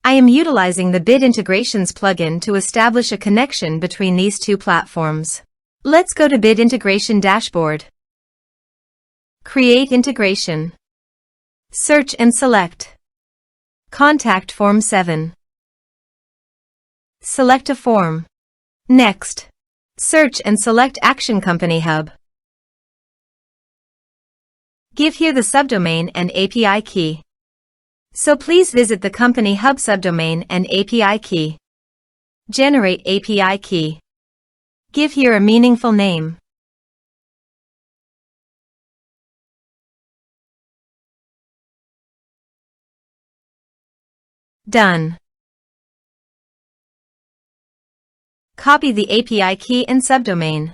I am utilizing the Bit Integrations plugin to establish a connection between these two platforms. Let's go to Bit Integration Dashboard. Create integration. Search and select Contact Form 7. Select a form. Next, search and select Action CompanyHub. Give here the subdomain and API key. So please visit the CompanyHub subdomain and API key. Generate API key. Give here a meaningful name. Done. Copy the API key and subdomain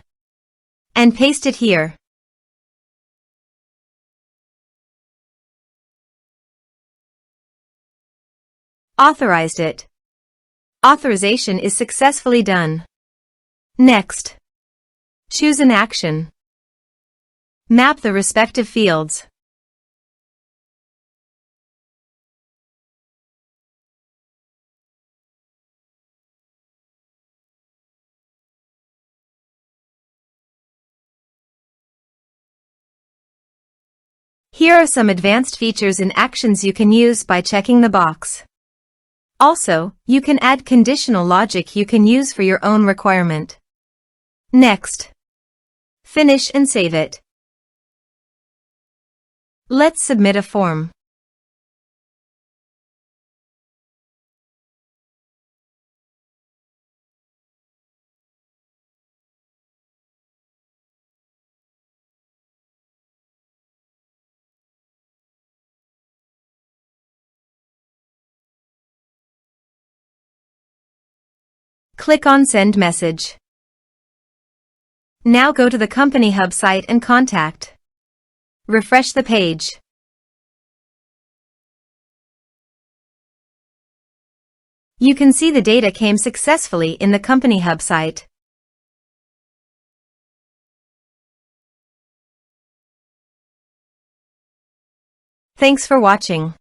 and paste it here. Authorized it. Authorization is successfully done. Next, choose an action. Map the respective fields. Here are some advanced features and actions you can use by checking the box. Also, you can add conditional logic you can use for your own requirement. Next, finish and save it. Let's submit a form. Click on Send Message. Now go to the CompanyHub site and contact. Refresh the page. You can see the data came successfully in the CompanyHub site. Thanks for watching.